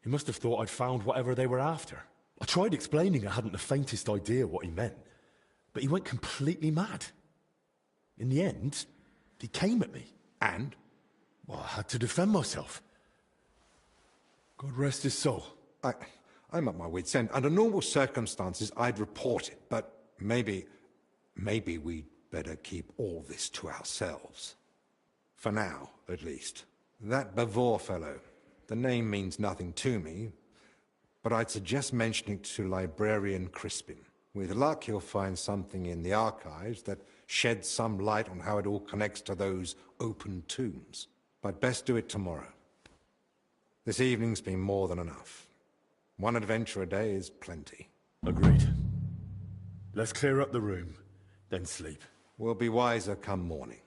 He must have thought I'd found whatever they were after. I tried explaining I hadn't the faintest idea what he meant, but he went completely mad. In the end, he came at me. And? Well, I had to defend myself. God rest his soul. I'm at my wit's end. Under normal circumstances, I'd report it, but maybe we'd better keep all this to ourselves. For now, at least. That Bavor fellow, the name means nothing to me, but I'd suggest mentioning it to Librarian Crispin. With luck, he'll find something in the archives that sheds some light on how it all connects to those open tombs. But best do it tomorrow. This evening's been more than enough. One adventure a day is plenty. Agreed. Let's clear up the room, then sleep. We'll be wiser come morning.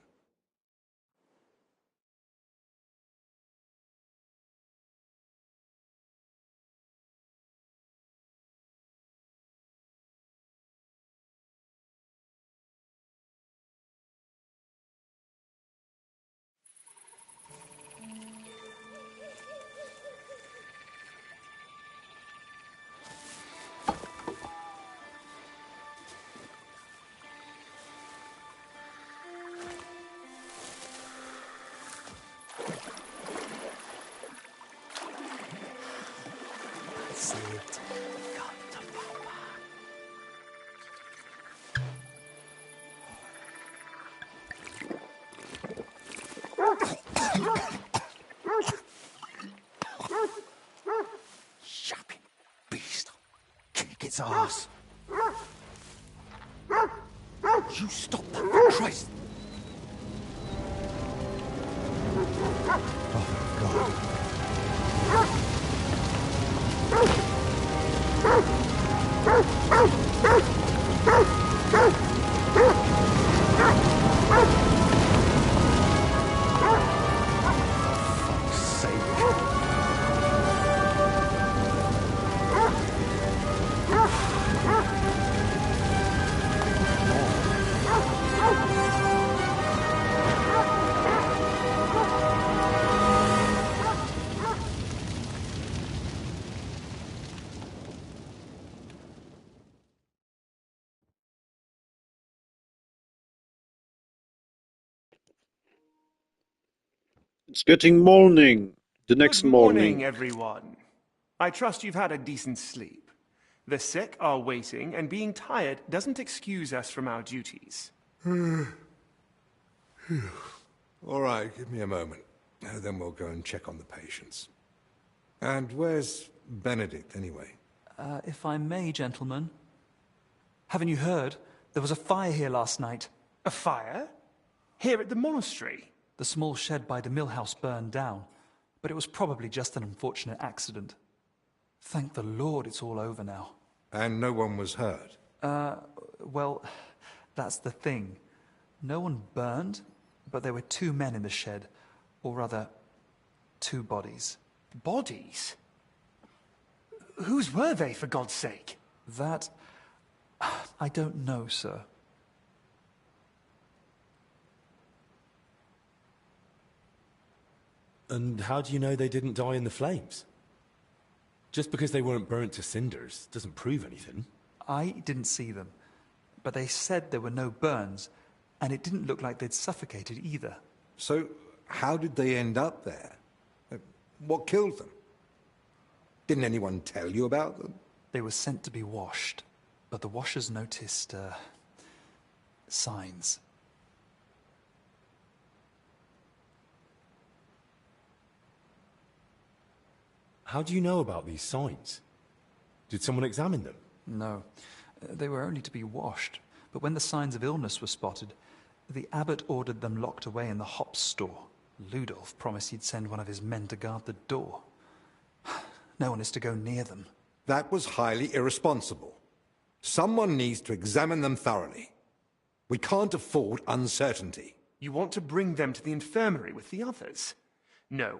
Shopping beast. Kick its ass. You stop that, for Christ. Oh, God. It's getting morning. The next Good morning. morning, everyone. I trust you've had a decent sleep. The sick are waiting, and being tired doesn't excuse us from our duties. All right, give me a moment. Then we'll go and check on the patients. And where's Benedict, anyway? If I may, gentlemen. Haven't you heard? There was a fire here last night. A fire? Here at the monastery? The small shed by the mill house burned down, but it was probably just an unfortunate accident. Thank the Lord it's all over now. And no one was hurt? Well, that's the thing. No one burned, but there were 2 men in the shed. Or rather, 2 bodies. Bodies? Whose were they, for God's sake? That... I don't know, sir. And how do you know they didn't die in the flames? Just because they weren't burnt to cinders doesn't prove anything. I didn't see them, but they said there were no burns, and it didn't look like they'd suffocated either. So, how did they end up there? What killed them? Didn't anyone tell you about them? They were sent to be washed, but the washers noticed, signs. How do you know about these signs? Did someone examine them? No. They were only to be washed, but when the signs of illness were spotted, the abbot ordered them locked away in the hops store. Ludolf promised he'd send one of his men to guard the door. No one is to go near them. That was highly irresponsible. Someone needs to examine them thoroughly. We can't afford uncertainty. You want to bring them to the infirmary with the others? No.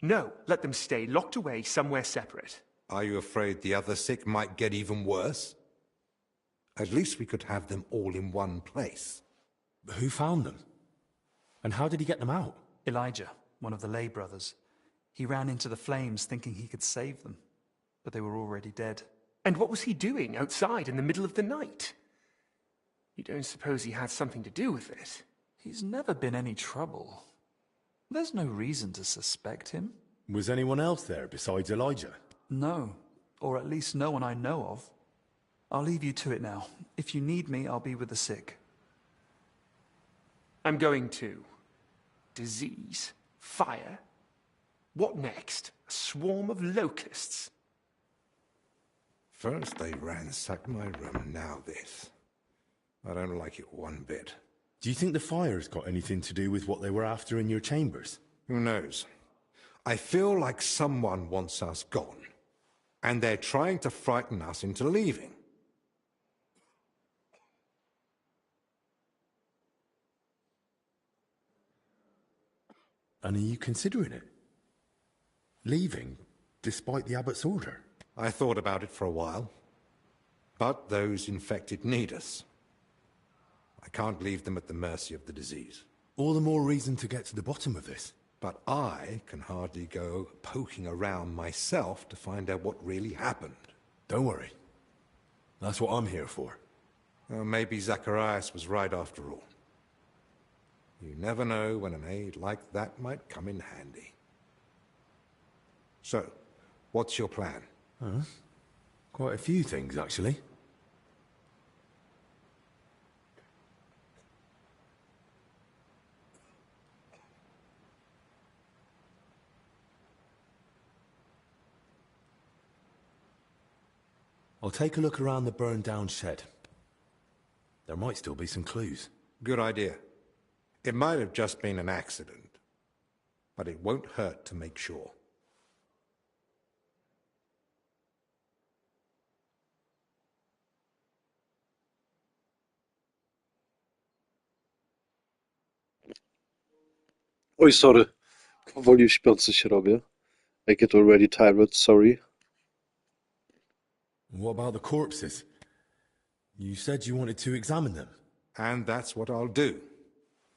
No, let them stay locked away somewhere separate. Are you afraid the other sick might get even worse? At least we could have them all in one place. Who found them? And how did he get them out? Elijah, one of the lay brothers. He ran into the flames thinking he could save them, but they were already dead. And what was he doing outside in the middle of the night? You don't suppose he had something to do with it? He's never been any trouble. There's no reason to suspect him. Was anyone else there besides Elijah? No, or at least no one I know of. I'll leave you to it now. If you need me, I'll be with the sick. I'm going to. Disease? Fire? What next? A swarm of locusts? First they ransacked my room, now this. I don't like it one bit. Do you think the fire's got anything to do with what they were after in your chambers? Who knows? I feel like someone wants us gone, and they're trying to frighten us into leaving. And are you considering it? Leaving, despite the abbot's order? I thought about it for a while, but those infected need us. I can't leave them at the mercy of the disease. All the more reason to get to the bottom of this. But I can hardly go poking around myself to find out what really happened. Don't worry. That's what I'm here for. Well, maybe Zacharias was right after all. You never know when an aid like that might come in handy. So, what's your plan? Quite a few things, actually. I'll take a look around the burned-down shed. There might still be some clues. Good idea. It might have just been an accident, but it won't hurt to make sure. Oj, sorry. Powoli śpiący się robię. I get already tired, sorry. What about the corpses? You said you wanted to examine them. And that's what I'll do.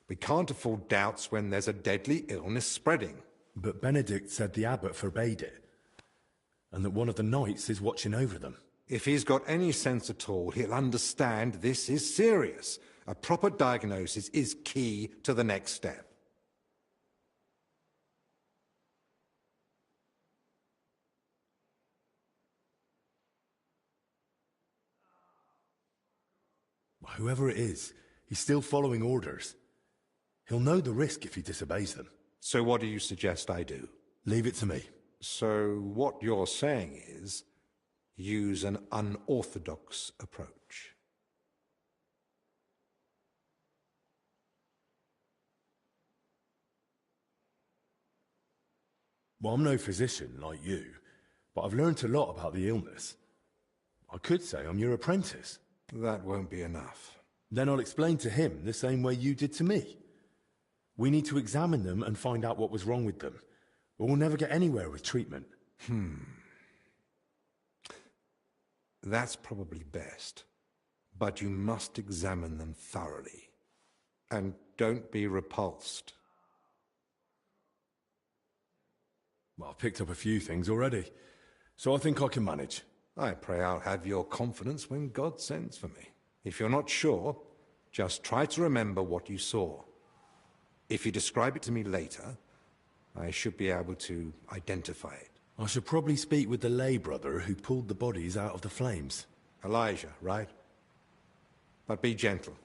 We can't afford doubts when there's a deadly illness spreading. But Benedict said the abbot forbade it, and that one of the knights is watching over them. If he's got any sense at all, he'll understand this is serious. A proper diagnosis is key to the next step. Whoever it is, he's still following orders. He'll know the risk if he disobeys them. So what do you suggest I do? Leave it to me. So what you're saying is, use an unorthodox approach. Well, I'm no physician like you, but I've learned a lot about the illness. I could say I'm your apprentice. That won't be enough. Then I'll explain to him the same way you did to me. We need to examine them and find out what was wrong with them, or we'll never get anywhere with treatment. That's probably best. But you must examine them thoroughly. And don't be repulsed. Well, I've picked up a few things already, so I think I can manage. I pray I'll have your confidence when God sends for me. If you're not sure, just try to remember what you saw. If you describe it to me later, I should be able to identify it. I should probably speak with the lay brother who pulled the bodies out of the flames. Elijah, right? But be gentle.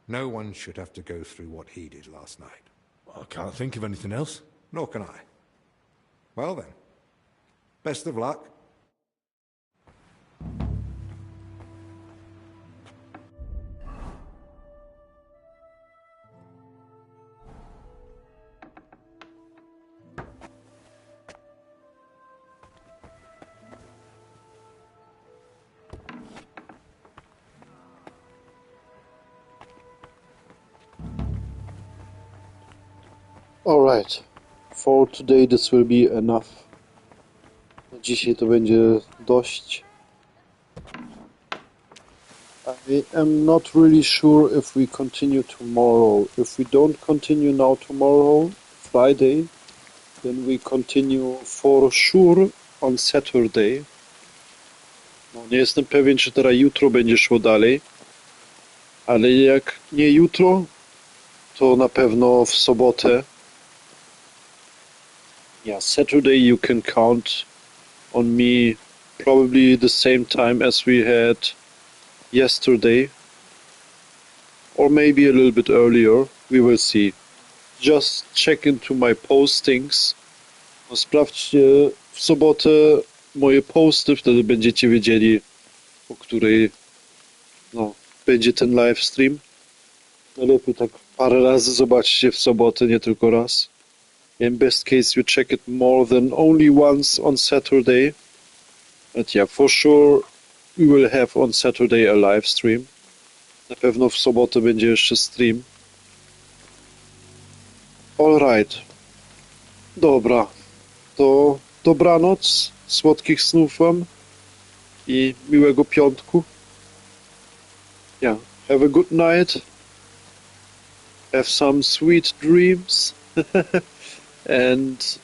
No one should have to go through what he did last night. I can't think of anything else. Nor can I. Well then, best of luck. Alright. For today this will be enough. Dzisiaj to będzie dość. I am not really sure if we continue tomorrow. If we don't continue now tomorrow, Friday. Then we continue for sure on Saturday. No, nie jestem pewien, czy teraz jutro będzie szło dalej. Ale jak nie jutro, to na pewno w sobotę. Yeah, Saturday you can count on me probably the same time as we had yesterday. Or maybe a little bit earlier. We will see. Just check into my postings. No, sprawdźcie w sobotę moje posty, wtedy będziecie wiedzieli, o której będzie ten livestream. Najlepiej tak parę razy zobaczcie w sobotę, nie tylko raz. In best case you check it more than only once on Saturday. But yeah, for sure we will have on Saturday a live stream. Na pewno w sobotę będzie jeszcze stream. Alright. Dobra. To dobranoc, słodkich snów wam i miłego piątku. Yeah, have a good night. Have some sweet dreams. And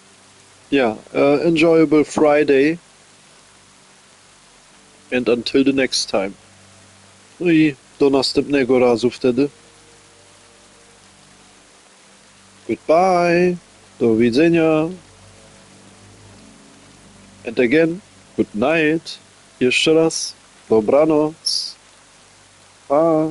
yeah, enjoyable Friday. And until the next time. No i do następnego razu wtedy. Goodbye. Do widzenia. And again, good night. Jeszcze raz. Dobranoc. Pa.